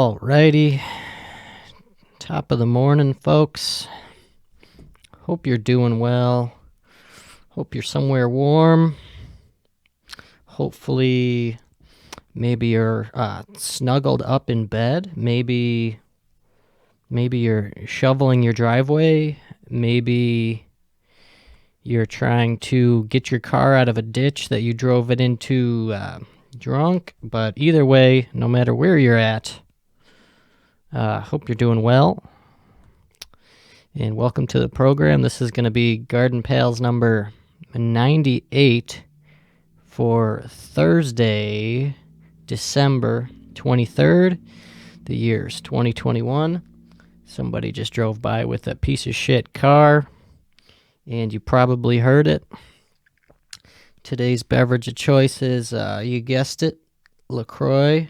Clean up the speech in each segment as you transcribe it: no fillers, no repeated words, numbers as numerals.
Alrighty, top of the morning, folks. Hope you're doing well. Hope you're somewhere warm. Hopefully, maybe you're snuggled up in bed. Maybe you're shoveling your driveway. Maybe you're trying to get your car out of a ditch that you drove it into drunk. But either way, no matter where you're at, hope you're doing well. And welcome to the program. This is going to be Garden Pals number 98 for Thursday, December 23rd. The year's 2021. Somebody just drove by with a piece of shit car, and you probably heard it. Today's beverage of choice is, you guessed it, LaCroix.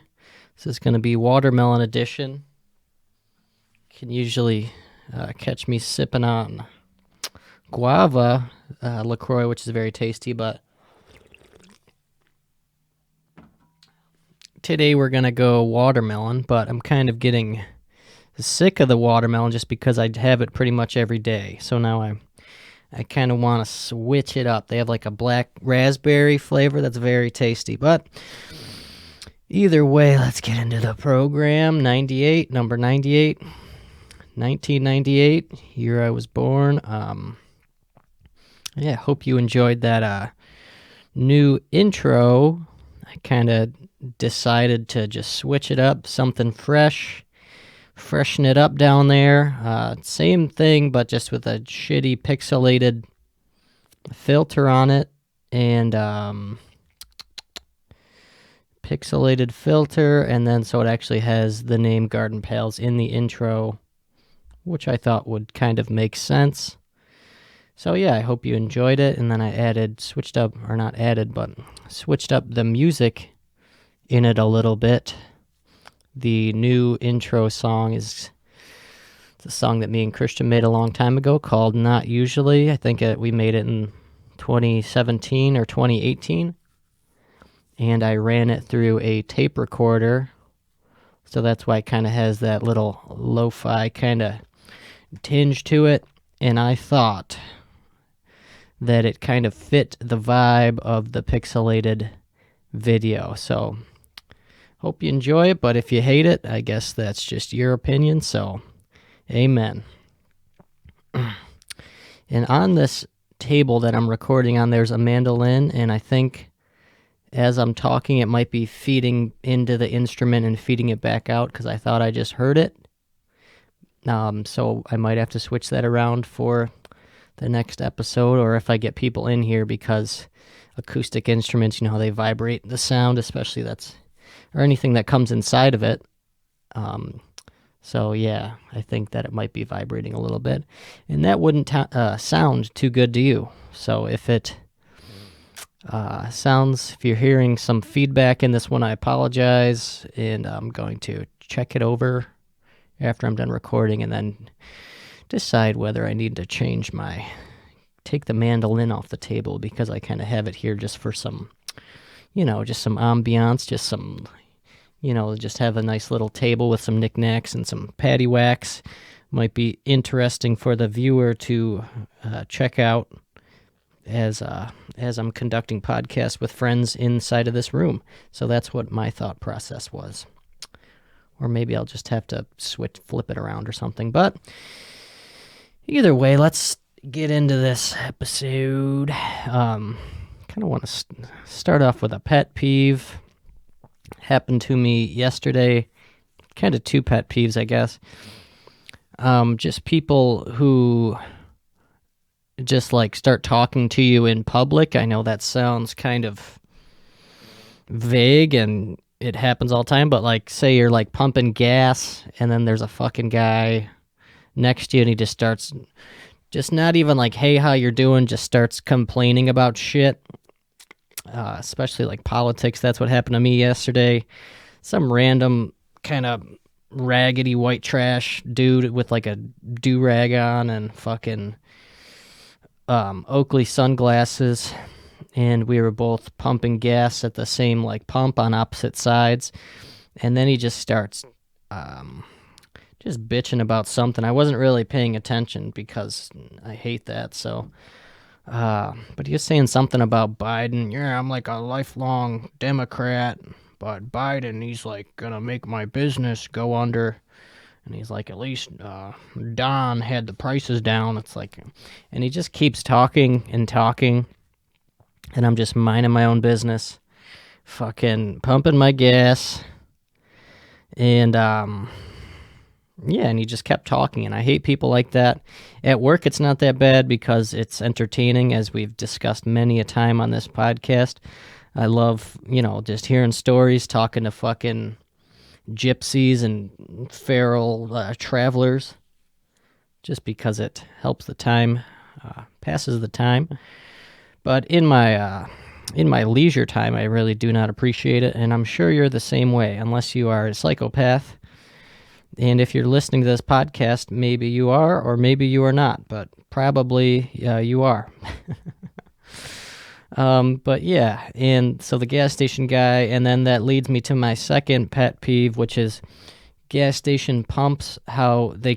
This is going to be watermelon edition. Can usually catch me sipping on guava LaCroix, which is very tasty, but today we're going to go watermelon, but I'm kind of getting sick of the watermelon just because I have it pretty much every day. So now I kind of want to switch it up. They have like a black raspberry flavor that's very tasty, but either way, let's get into the program. Number 98. 1998, year I was born. Hope you enjoyed that new intro. I kind of decided to just switch it up, something fresh, freshen it up down there. Same thing, but just with a shitty pixelated filter on it, and pixelated filter, and then so it actually has the name Garden Pals in the intro, which I thought would kind of make sense. So yeah, I hope you enjoyed it. And then I switched up the music in it a little bit. The new intro song is a song that me and Christian made a long time ago called Not Usually. I think we made it in 2017 or 2018. And I ran it through a tape recorder. So that's why it kind of has that little lo-fi kind of tinge to it, and I thought that it kind of fit the vibe of the pixelated video. So hope you enjoy it, but if you hate it, I guess that's just your opinion, so amen. And on this table that I'm recording on, there's a mandolin, and I think as I'm talking it might be feeding into the instrument and feeding it back out, because I thought I just heard it. So I might have to switch that around for the next episode, or if I get people in here, because acoustic instruments, you know how they vibrate the sound, especially or anything that comes inside of it. So yeah, I think that it might be vibrating a little bit, and that wouldn't sound too good to you. So if it if you're hearing some feedback in this one, I apologize, and I'm going to check it over after I'm done recording, and then decide whether I need to take the mandolin off the table, because I kind of have it here just for some, just some ambiance, just some, just have a nice little table with some knickknacks and some patty wax. Might be interesting for the viewer to check out as I'm conducting podcasts with friends inside of this room. So that's what my thought process was. Or maybe I'll just have to flip it around or something. But either way, let's get into this episode. Kind of want to start off with a pet peeve. Happened to me yesterday. Kind of two pet peeves, I guess. Just people who just start talking to you in public. I know that sounds kind of vague, and it happens all the time, but say you're pumping gas, and then there's a fucking guy next to you, and he just starts, just not even hey, how you're doing, just starts complaining about shit, especially politics. That's what happened to me yesterday. Some random kind of raggedy white trash dude with a do-rag on and fucking Oakley sunglasses, and we were both pumping gas at the same pump on opposite sides, and then he just starts just bitching about something. I wasn't really paying attention because I hate that. So, but he was saying something about Biden. Yeah, I'm like a lifelong Democrat, but Biden, he's like gonna make my business go under. And he's like, at least Don had the prices down. It's like, and he just keeps talking and talking, and I'm just minding my own business, fucking pumping my gas, and yeah, and he just kept talking, and I hate people like that. At work, it's not that bad because it's entertaining, as we've discussed many a time on this podcast. I love, just hearing stories, talking to fucking gypsies and feral travelers, just because it helps the time, passes the time. But in my leisure time, I really do not appreciate it, and I'm sure you're the same way, unless you are a psychopath. And if you're listening to this podcast, maybe you are, or maybe you are not, but probably you are. But yeah, and so the gas station guy, and then that leads me to my second pet peeve, which is gas station pumps, how they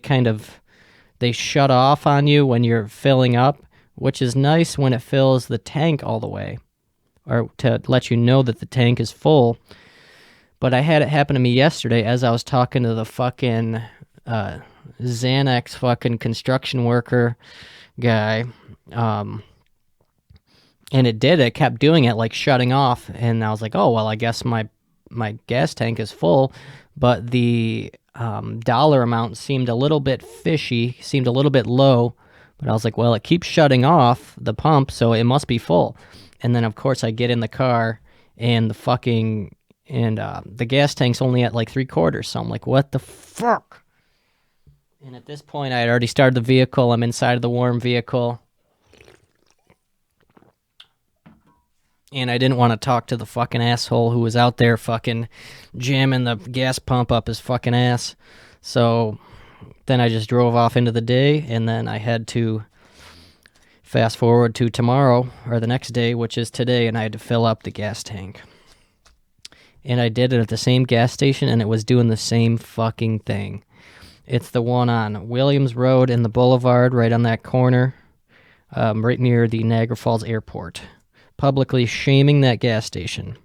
shut off on you when you're filling up, which is nice when it fills the tank all the way, or to let you know that the tank is full. But I had it happen to me yesterday as I was talking to the fucking Xanax fucking construction worker guy. And it kept doing it, like shutting off. And I was like, oh, well, I guess my gas tank is full. But the dollar amount seemed a little bit fishy, seemed a little bit low. But I was like, well, it keeps shutting off the pump, so it must be full. And then, of course, I get in the car, and the gas tank's only at like 3/4, so I'm like, what the fuck? And at this point, I had already started the vehicle. I'm inside of the warm vehicle. And I didn't want to talk to the fucking asshole who was out there fucking jamming the gas pump up his fucking ass. So then I just drove off into the day, and then I had to fast forward to tomorrow, or the next day, which is today, and I had to fill up the gas tank. And I did it at the same gas station, and it was doing the same fucking thing. It's the one on Williams Road in the Boulevard, right on that corner, right near the Niagara Falls Airport. Publicly shaming that gas station.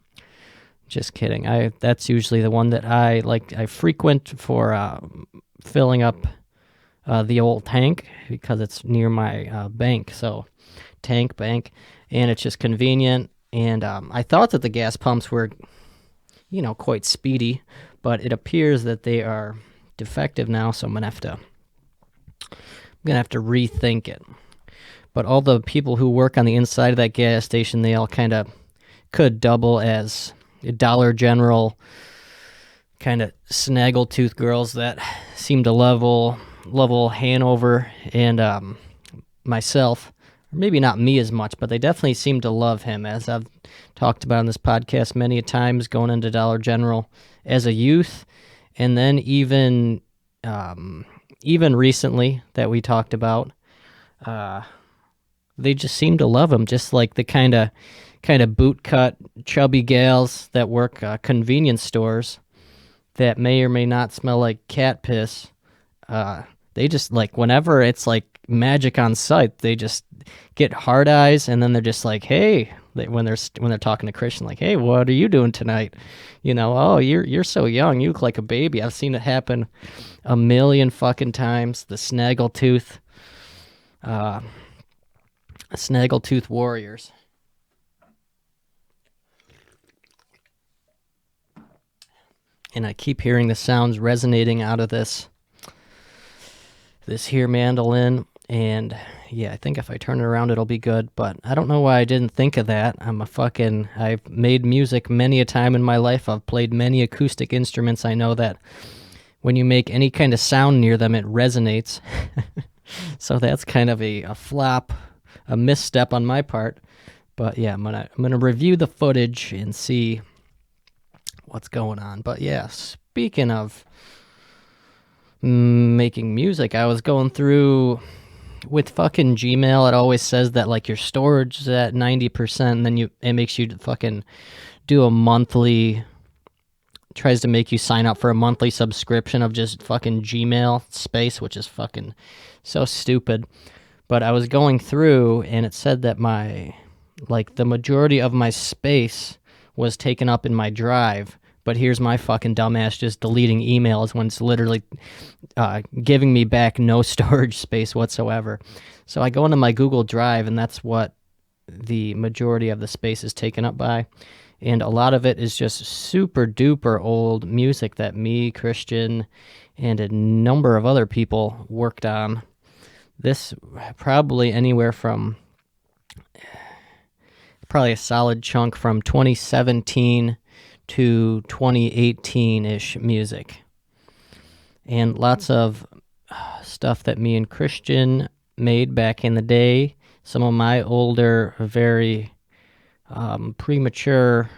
Just kidding. That's usually the one that I frequent for filling up the old tank, because it's near my bank. So bank, and it's just convenient. And I thought that the gas pumps were, quite speedy, but it appears that they are defective now, so I'm gonna have to rethink it. But all the people who work on the inside of that gas station, they all kind of could double as Dollar General kind of snaggletooth girls that seem to level Hanover and myself. Maybe not me as much, but they definitely seem to love him, as I've talked about on this podcast many a times, going into Dollar General as a youth, and then even recently that we talked about, they just seem to love him, just like the kind of bootcut, chubby gals that work convenience stores that may or may not smell like cat piss. They just, like, whenever it's like magic on sight, they just get hard eyes, and then they're just like, hey, when they're talking to Christian, like, hey, what are you doing tonight? Oh, you're so young, you look like a baby. I've seen it happen a million fucking times. The snaggletooth warriors. And I keep hearing the sounds resonating out of this here mandolin, and yeah, I think if I turn it around, it'll be good, but I don't know why I didn't think of that. I've made music many a time in my life. I've played many acoustic instruments. I know that when you make any kind of sound near them, it resonates. So that's kind of a flop, a misstep on my part. But yeah, I'm gonna review the footage and see what's going on. But yeah, speaking of making music, I was going through with fucking Gmail. It always says that like your storage is at 90%, and then it makes you fucking do a monthly tries to make you sign up for a monthly subscription of just fucking Gmail space, which is fucking so stupid. But I was going through and it said that the majority of my space was taken up in my drive. But here's my fucking dumbass just deleting emails when it's literally giving me back no storage space whatsoever. So I go into my Google Drive, and that's what the majority of the space is taken up by. And a lot of it is just super duper old music that me, Christian, and a number of other people worked on. This probably anywhere from probably a solid chunk from 2017 to 2018-ish music. And lots of stuff that me and Christian made back in the day. Some of my older, very premature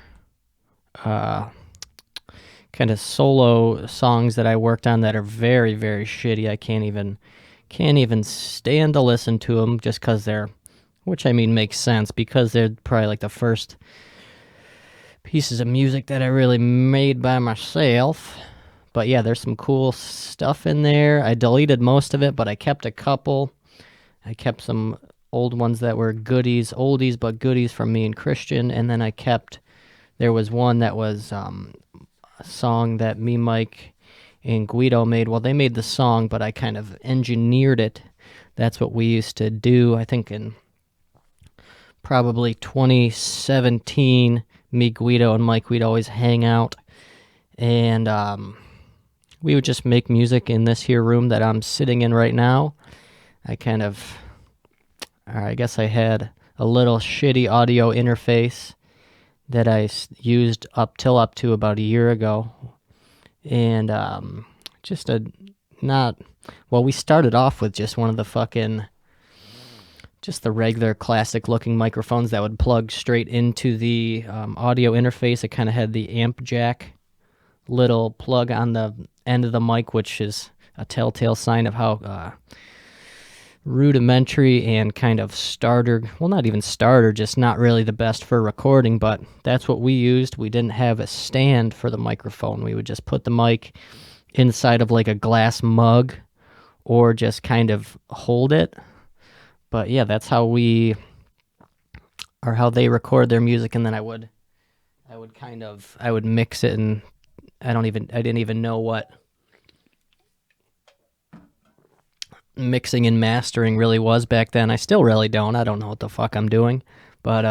kind of solo songs that I worked on that are very, very shitty. I can't even stand to listen to them just because they're, which I mean makes sense because they're probably like the first pieces of music that I really made by myself. But yeah, there's some cool stuff in there. I deleted most of it, but I kept a couple. I kept some old ones that were goodies, oldies but goodies from me and Christian, and then there was one that was a song that me, Mike, and Guido made. Well, they made the song, but I kind of engineered it. That's what we used to do, I think in probably 2017. Me, Guido, and Mike, we'd always hang out, and we would just make music in this here room that I'm sitting in right now. I guess I had a little shitty audio interface that I used up to about a year ago, and we started off with just one of the just the regular classic looking microphones that would plug straight into the audio interface. It kind of had the amp jack little plug on the end of the mic, which is a telltale sign of how rudimentary and kind of not even starter, just not really the best for recording, but that's what we used. We didn't have a stand for the microphone. We would just put the mic inside of like a glass mug or just kind of hold it. But yeah, that's how how they record their music, and then I would mix it, and I didn't even know what mixing and mastering really was back then. I still really don't. I don't know what the fuck I'm doing. But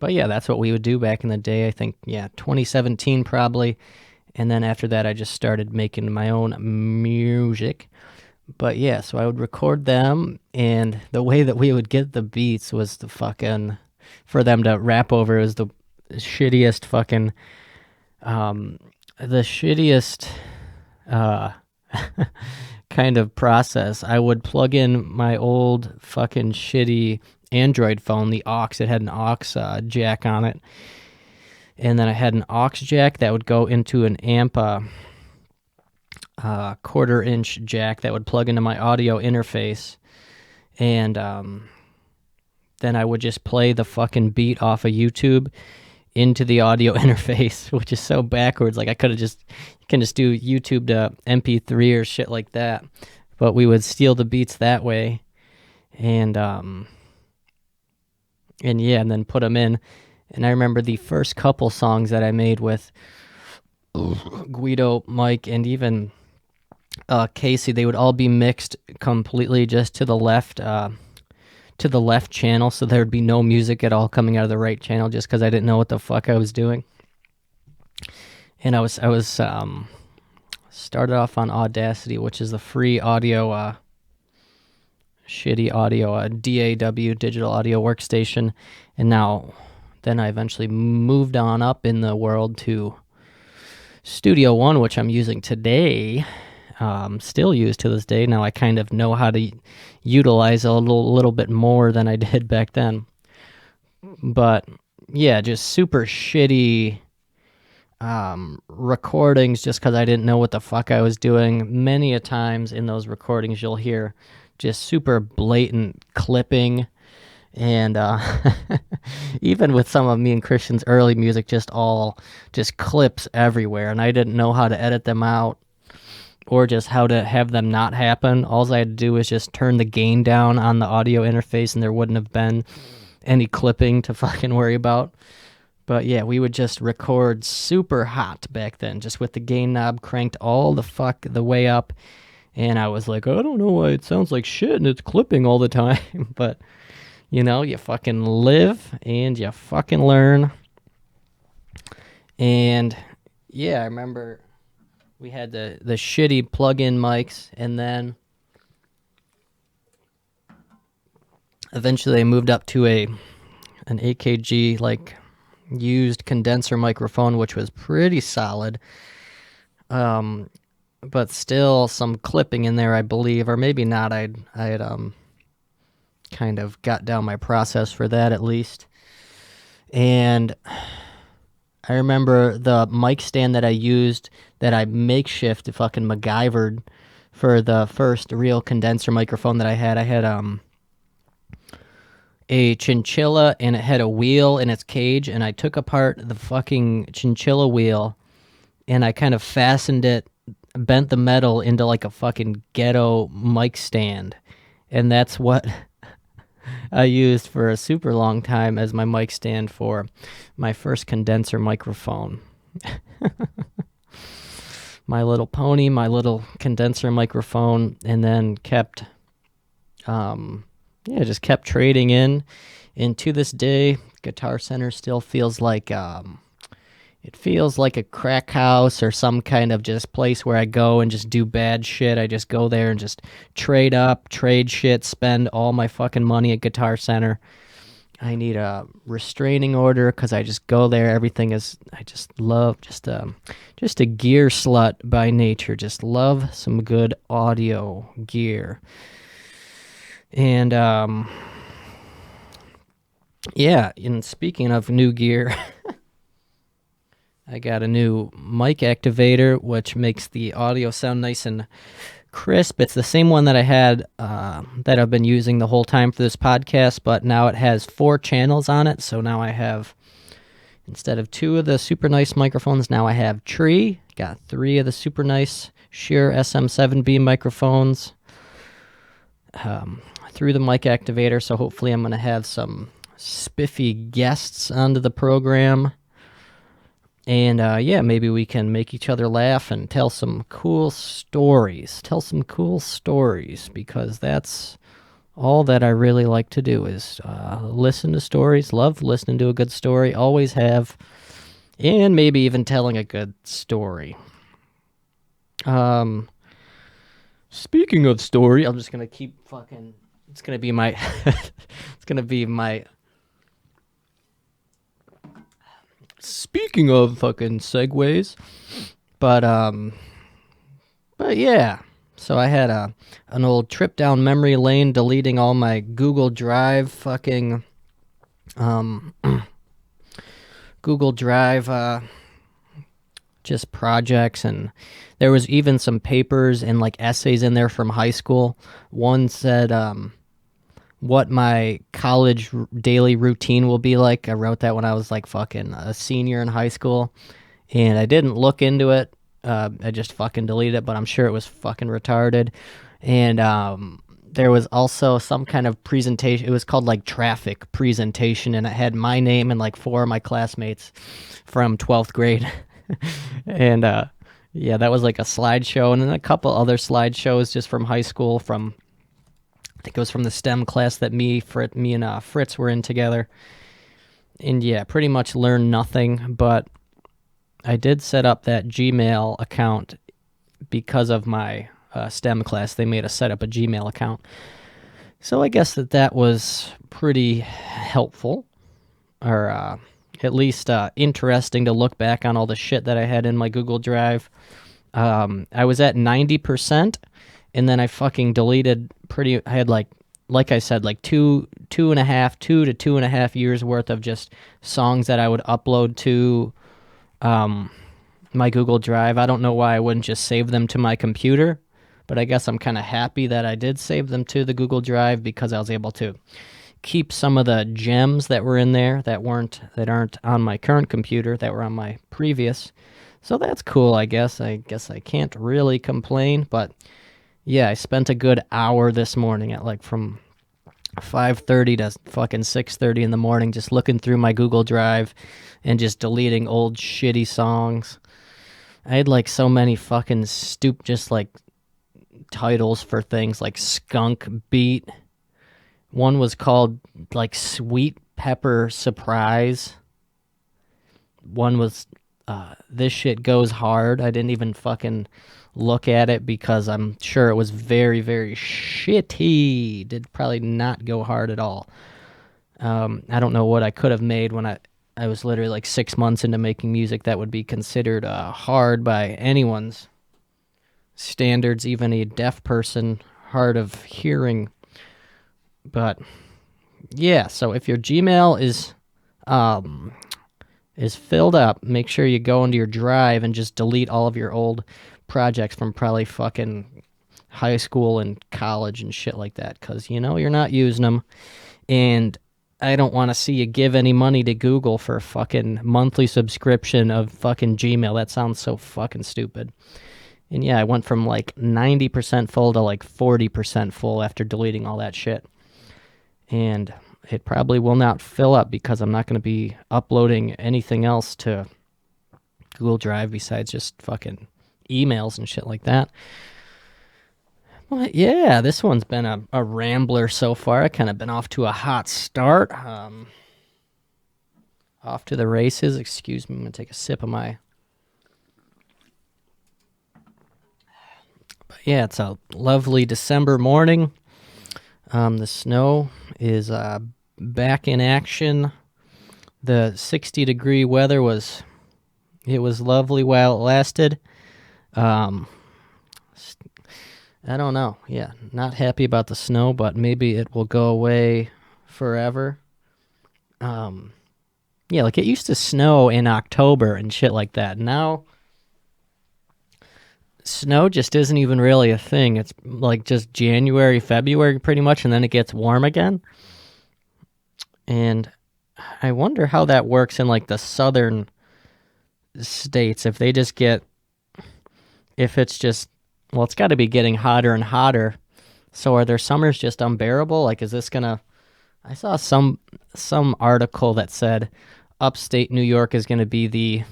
yeah, that's what we would do back in the day. I think 2017 probably. And then after that I just started making my own music. But yeah, so I would record them, and the way that we would get the beats was for them to rap over. It was the shittiest fucking, kind of process. I would plug in my old fucking shitty Android phone, the aux. It had an aux jack on it, and then I had an aux jack that would go into an amp quarter-inch jack that would plug into my audio interface, and then I would just play the fucking beat off of YouTube into the audio interface, which is so backwards. Like I could have you can just do YouTube to MP3 or shit like that, but we would steal the beats that way, and then put them in. And I remember the first couple songs that I made with Guido, Mike, and even Casey, they would all be mixed completely just to the left channel, so there would be no music at all coming out of the right channel, just because I didn't know what the fuck I was doing. And I was started off on Audacity, which is the free audio, shitty audio, DAW, digital audio workstation, and then I eventually moved on up in the world to Studio One, which I'm using today. Still used to this day. Now I kind of know how to utilize a little bit more than I did back then. But yeah, just super shitty recordings just because I didn't know what the fuck I was doing. Many a times in those recordings you'll hear just super blatant clipping And even with some of me and Christian's early music, just clips everywhere, and I didn't know how to edit them out or just how to have them not happen. All I had to do was just turn the gain down on the audio interface, and there wouldn't have been any clipping to fucking worry about. But yeah, we would just record super hot back then, just with the gain knob cranked all the way up. And I was like, I don't know why it sounds like shit and it's clipping all the time. But, you fucking live and you fucking learn. And yeah, I remember we had the shitty plug-in mics, and then eventually I moved up to an AKG, like, used condenser microphone, which was pretty solid. But still some clipping in there, I believe, or maybe not. I had kind of got down my process for that at least. And I remember the mic stand that I used, that I makeshift fucking MacGyvered for the first real condenser microphone that I had. I had a chinchilla, and it had a wheel in its cage, and I took apart the fucking chinchilla wheel, and I kind of fastened it, bent the metal into like a fucking ghetto mic stand, and that's what I used for a super long time as my mic stand for my first condenser microphone. My little pony, my little condenser microphone, and then just kept trading in. And to this day, Guitar Center still feels like it feels like a crack house or some kind of just place where I go and just do bad shit. I just go there and just trade shit, spend all my fucking money at Guitar Center. I need a restraining order because I just go there. I just love, just a gear slut by nature. Just love some good audio gear. And, yeah, and speaking of new gear, I got a new mic activator, which makes the audio sound nice and crisp. It's the same one that I had, that I've been using the whole time for this podcast, but now it has 4 channels on it. So now I have, instead of 2 of the super nice microphones, now I have Tree. Got 3 of the super nice Shure SM7B microphones through the mic activator. So hopefully I'm going to have some spiffy guests onto the program. And, maybe we can make each other laugh and tell some cool stories. Because that's all that I really like to do is listen to stories. Love listening to a good story. Always have. And maybe even telling a good story. Speaking of story, I'm just going to keep fucking... It's going to be my... Speaking of fucking segues, but yeah. So I had an old trip down memory lane, deleting all my Google Drive fucking Google Drive just projects, and there was even some papers and like essays in there from high school. One said what my college daily routine will be like. I wrote that when I was like fucking a senior in high school, and I didn't look into it. I just fucking deleted it, but I'm sure it was fucking retarded. And there was also some kind of presentation. It was called like traffic presentation, and it had my name and like 4 of my classmates from 12th grade. And yeah, that was like a slideshow, and then a couple other slideshows just from high school, I think it was from the STEM class that me and Fritz were in together. And yeah, pretty much learned nothing, but I did set up that Gmail account because of my STEM class. They made us set up a Gmail account. So I guess that was pretty helpful, or at least interesting to look back on all the shit that I had in my Google Drive. I was at 90%. And then I fucking deleted I had like I said, like 2 to 2.5 years worth of just songs that I would upload to my Google Drive. I don't know why I wouldn't just save them to my computer, but I guess I'm kind of happy that I did save them to the Google Drive, because I was able to keep some of the gems that were in there that aren't on my current computer, that were on my previous. So that's cool, I guess. I can't really complain, but yeah, I spent a good hour this morning at like from 5:30 to fucking 6:30 in the morning just looking through my Google Drive and just deleting old shitty songs. I had like so many fucking just like titles for things like Skunk Beat. One was called like Sweet Pepper Surprise. One was This Shit Goes Hard. I didn't even fucking look at it because I'm sure it was very, very shitty. Did probably not go hard at all. I don't know what I could have made when I was literally like 6 months into making music that would be considered hard by anyone's standards, even a deaf person, hard of hearing. But yeah, so if your Gmail is filled up, make sure you go into your drive and just delete all of your old projects from probably fucking high school and college and shit like that, because you know you're not using them. And I don't want to see you give any money to Google for a fucking monthly subscription of fucking Gmail. That sounds so fucking stupid. And yeah, I went from like 90% full to like 40% full after deleting all that shit. And it probably will not fill up because I'm not going to be uploading anything else to Google Drive besides just fucking emails and shit like that. But yeah, this one's been a rambler so far. I kind of been off to a hot start. Off to the races. Excuse me, I'm going to take a sip of my... But yeah, it's a lovely December morning. The snow is back in action. The 60-degree weather was lovely while it lasted. I don't know. Yeah, not happy about the snow, but maybe it will go away forever. Yeah, like it used to snow in October and shit like that. Now, snow just isn't even really a thing. It's like just January, February pretty much, and then it gets warm again. And I wonder how that works in like the southern states. If it's just, well, it's got to be getting hotter and hotter. So are their summers just unbearable? Like, is this gonna... I saw some article that said upstate New York is going to be the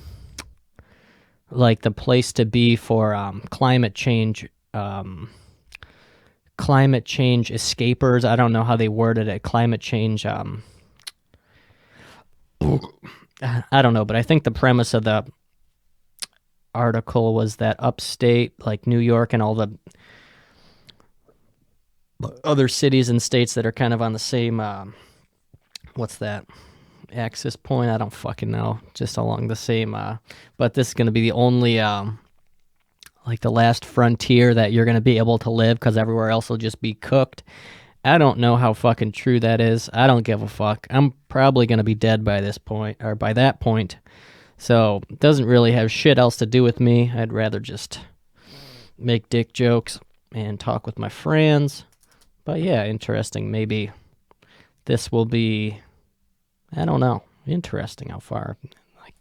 place to be for climate change escapers. I don't know how they worded it. Climate change. I don't know, but I think the premise of the article was that upstate, like New York and all the other cities and states that are kind of on the same, what's that, axis point? I don't fucking know. Just along the same, but this is going to be the only, like the last frontier that you're going to be able to live because everywhere else will just be cooked. I don't know how fucking true that is. I don't give a fuck. I'm probably going to be dead by this point, or by that point. So it doesn't really have shit else to do with me. I'd rather just make dick jokes and talk with my friends. But yeah, interesting. Maybe this will be, I don't know, interesting how far I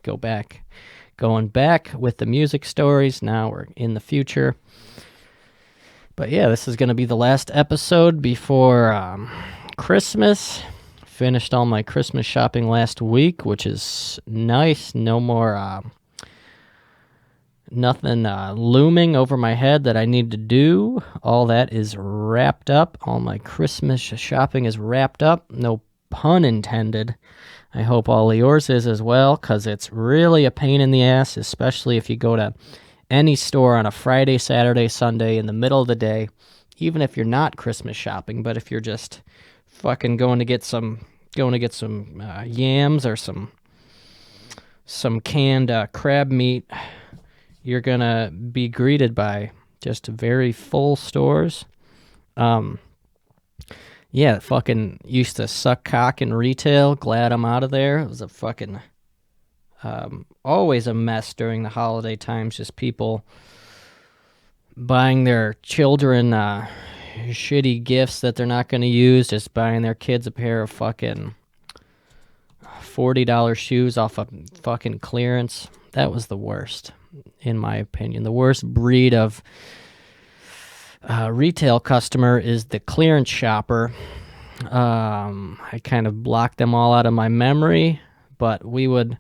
going back with the music stories. Now we're in the future. But yeah, this is going to be the last episode before Christmas. Finished all my Christmas shopping last week, which is nice. No more, nothing looming over my head that I need to do. All that is wrapped up. All my Christmas shopping is wrapped up. No pun intended. I hope all of yours is as well, because it's really a pain in the ass, especially if you go to any store on a Friday, Saturday, Sunday in the middle of the day, even if you're not Christmas shopping, but if you're just fucking going to get some yams or some canned crab meat, you're gonna be greeted by just very full stores. Yeah, fucking used to suck cock in retail. Glad I'm out of there. It was a fucking always a mess during the holiday times. Just people buying their children shitty gifts that they're not going to use, just buying their kids a pair of fucking $40 shoes off of fucking clearance. That was the worst, in my opinion. The worst breed of retail customer is the clearance shopper. I kind of blocked them all out of my memory, but we would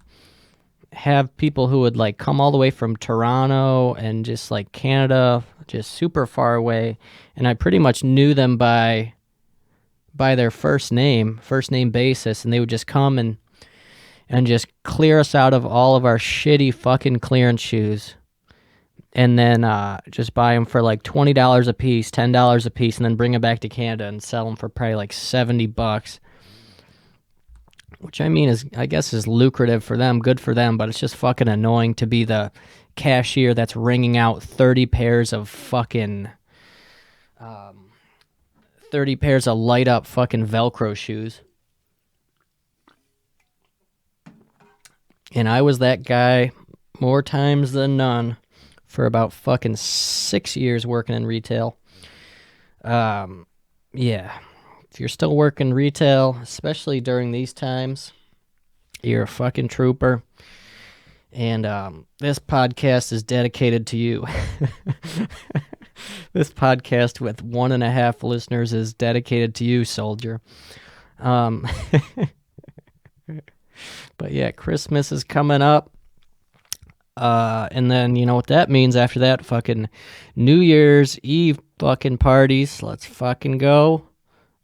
have people who would like come all the way from Toronto and just like Canada, just super far away, and I pretty much knew them by their first name basis, and they would just come and just clear us out of all of our shitty fucking clearance shoes, and then just buy them for like $20 a piece, $10 a piece, and then bring them back to Canada and sell them for probably like $70. Which I mean I guess is lucrative for them, good for them, but it's just fucking annoying to be the cashier that's wringing out 30 pairs of fucking 30 pairs of light up fucking Velcro shoes. And I was that guy more times than none for about fucking 6 years working in retail. Yeah. If you're still working retail, especially during these times, you're a fucking trooper. And this podcast is dedicated to you. This podcast with 1.5 listeners is dedicated to you, soldier. But yeah, Christmas is coming up. And then you know what that means after that? Fucking New Year's Eve fucking parties. Let's fucking go.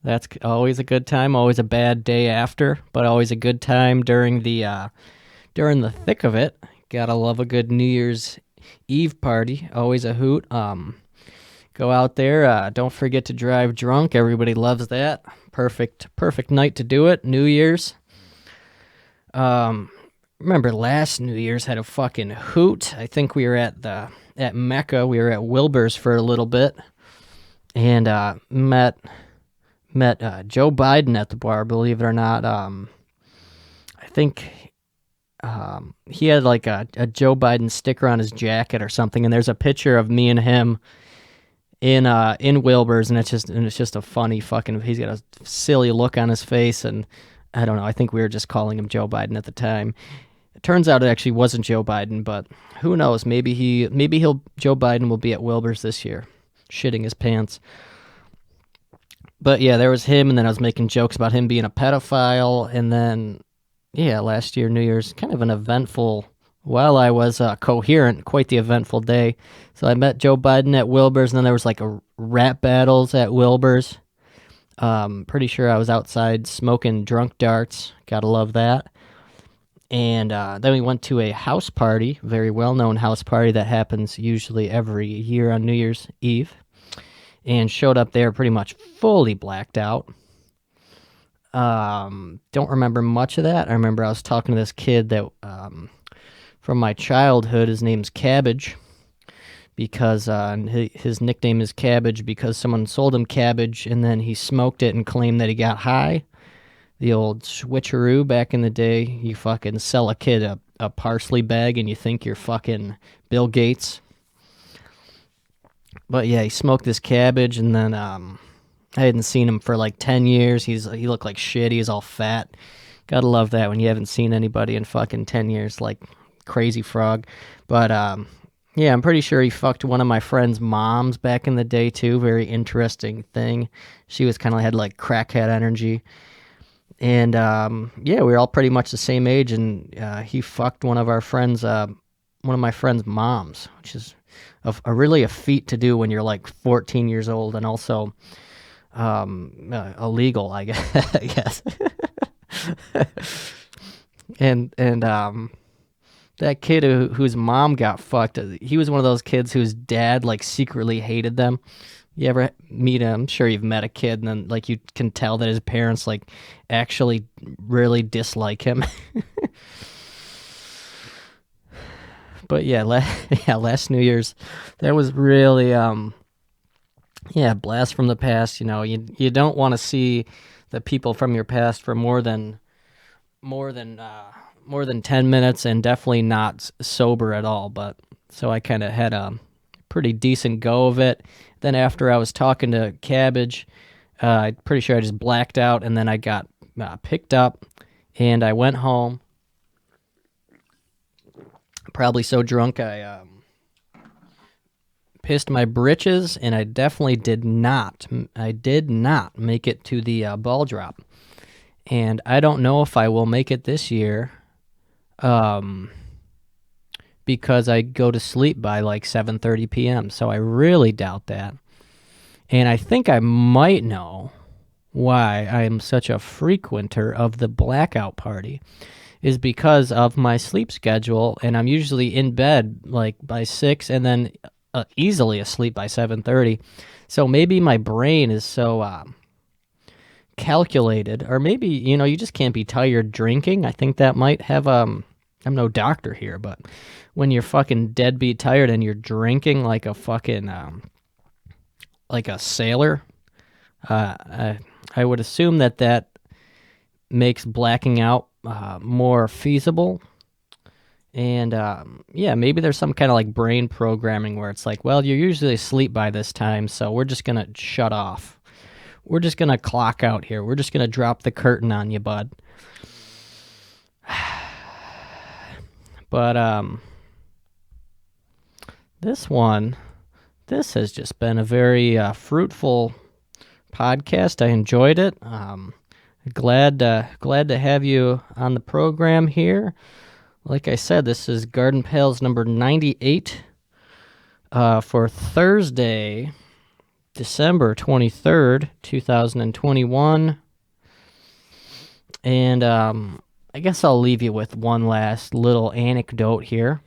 That's always a good time, always a bad day after, but always a good time during the thick of it. Gotta love a good New Year's Eve party, always a hoot. Go out there, don't forget to drive drunk, everybody loves that. Perfect night to do it, New Year's. Remember last New Year's had a fucking hoot. I think we were at Mecca, we were at Wilbur's for a little bit, and met Joe Biden at the bar, believe it or not. I think he had like a Joe Biden sticker on his jacket or something, and there's a picture of me and him in Wilbur's, and it's just a funny fucking, he's got a silly look on his face, and I don't know, I think we were just calling him Joe Biden at the time. It turns out it actually wasn't Joe Biden, but who knows, maybe Joe Biden will be at Wilbur's this year, shitting his pants. But yeah, there was him, and then I was making jokes about him being a pedophile, and then, yeah, last year, New Year's, kind of an eventful, while I was coherent, quite the eventful day. So I met Joe Biden at Wilbur's, and then there was like a rap battles at Wilbur's. Pretty sure I was outside smoking drunk darts. Gotta love that. And then we went to a house party, very well-known house party that happens usually every year on New Year's Eve. And showed up there pretty much fully blacked out. Don't remember much of that. I remember I was talking to this kid that from my childhood. His name's Cabbage, because his nickname is Cabbage because someone sold him cabbage and then he smoked it and claimed that he got high. The old switcheroo back in the day. You fucking sell a kid a parsley bag and you think you're fucking Bill Gates. But yeah, he smoked this cabbage, and then I hadn't seen him for like 10 years. He looked like shit. He was all fat. Gotta love that when you haven't seen anybody in fucking 10 years, like Crazy Frog. But yeah, I'm pretty sure he fucked one of my friend's moms back in the day too. Very interesting thing. She was kind of had like crackhead energy. And yeah, we were all pretty much the same age, and he fucked one of my friend's moms, which is really a feat to do when you're like 14 years old, and also illegal, I guess. and that kid whose mom got fucked, he was one of those kids whose dad like secretly hated them. You ever meet him? I'm sure you've met a kid, and then like you can tell that his parents like actually really dislike him. But yeah, last New Year's, that was really blast from the past. You know, you don't want to see the people from your past for more than 10 minutes, and definitely not sober at all. But so I kind of had a pretty decent go of it. Then after I was talking to Cabbage, I'm pretty sure I just blacked out, and then I got picked up, and I went home. Probably so drunk I pissed my britches, and I definitely did not. I did not make it to the ball drop, and I don't know if I will make it this year. Because I go to sleep by like 7:30 p.m. So I really doubt that. And I think I might know why I am such a frequenter of the blackout party is because of my sleep schedule, and I'm usually in bed like by 6 and then easily asleep by 7:30. So maybe my brain is so calculated, or maybe, you just can't be tired drinking. I think that might have I'm no doctor here, but when you're fucking deadbeat tired and you're drinking like a fucking like a sailor, I would assume that makes blacking out more feasible. And yeah, maybe there's some kind of like brain programming where it's like, well, you're usually asleep by this time, so we're just gonna shut off. We're just gonna clock out here. We're just gonna drop the curtain on you, bud. But this has just been a very fruitful podcast. I enjoyed it. Glad to have you on the program here. Like I said, this is Garden Pails number 98 for Thursday, December 23rd, 2021. And I guess I'll leave you with one last little anecdote here.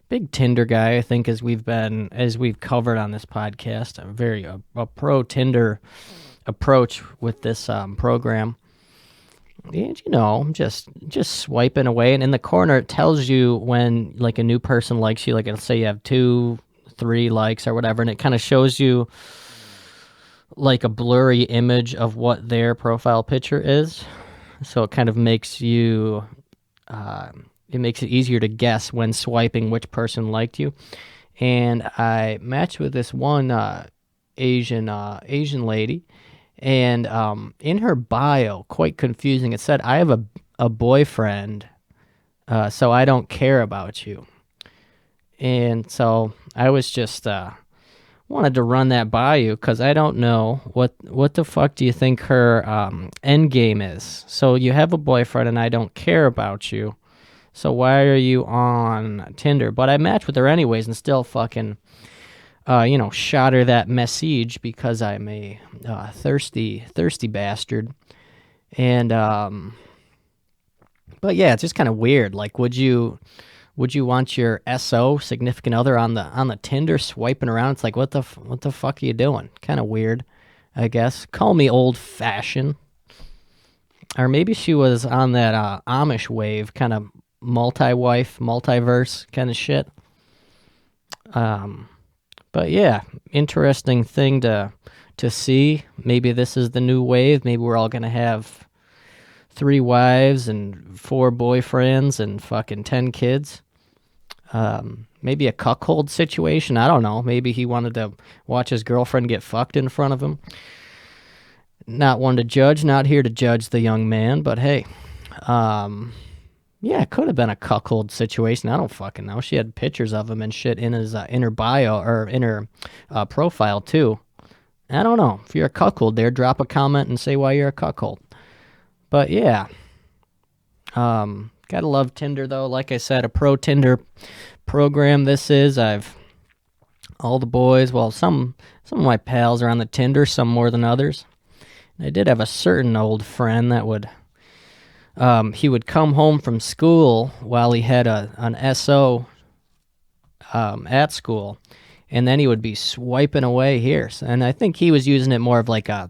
Big Tinder guy, I think, as we've covered on this podcast. I'm very a pro Tinder approach with this program. And just swiping away, and in the corner it tells you when like a new person likes you. Like, it'll say you have 2, 3 likes or whatever, and it kind of shows you like a blurry image of what their profile picture is. So it kind of makes you, it makes it easier to guess when swiping which person liked you. And I matched with this one Asian lady, and in her bio, quite confusing, it said, "I have a boyfriend, so I don't care about you." And so I was just wanted to run that by you, because I don't know what the fuck do you think her end game is. So you have a boyfriend and I don't care about you, so why are you on Tinder? But I matched with her anyways, and still fucking shot her that message because I'm a thirsty bastard. And but yeah, it's just kind of weird. Like, would you want your SO, significant other, on the Tinder swiping around? It's like, what the fuck are you doing? Kind of weird, I guess. Call me old fashioned. Or maybe she was on that Amish wave, kind of multi-wife, multiverse kind of shit. But yeah, interesting thing to see. Maybe this is the new wave. Maybe we're all gonna have 3 wives and 4 boyfriends and fucking 10 kids. Maybe a cuckold situation. I don't know. Maybe he wanted to watch his girlfriend get fucked in front of him. Not one to judge. Not here to judge the young man. But hey, yeah, it could have been a cuckold situation. I don't fucking know. She had pictures of him and shit in her bio, or in her profile too. I don't know. If you're a cuckold there, drop a comment and say why you're a cuckold. But yeah, gotta love Tinder though. Like I said, a pro Tinder program this is. All the boys, well, some of my pals are on the Tinder, some more than others. I did have a certain old friend that would, he would come home from school while he had an SO at school, and then he would be swiping away here. And I think he was using it more of like a,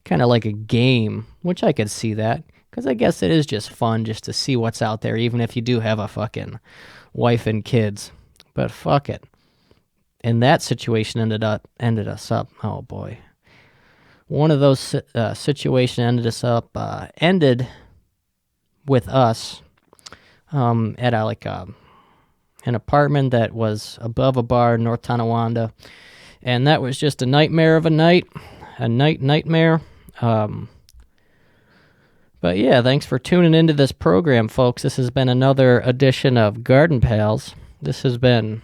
kind of like a game, which I could see that, because I guess it is just fun just to see what's out there, even if you do have a fucking wife and kids. But fuck it. And that situation ended us up. Oh boy. One of those situations ended with us at a an apartment that was above a bar in North Tonawanda, and that was just a nightmare of a nightmare. But yeah, thanks for tuning into this program, folks. This has been another edition of Garden Pals. This has been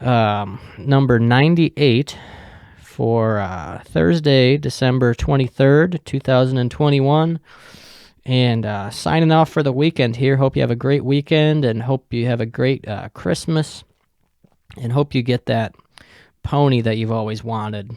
number 98 for Thursday, December 23rd, 2021. And signing off for the weekend here. Hope you have a great weekend, and hope you have a great Christmas, and hope you get that pony that you've always wanted.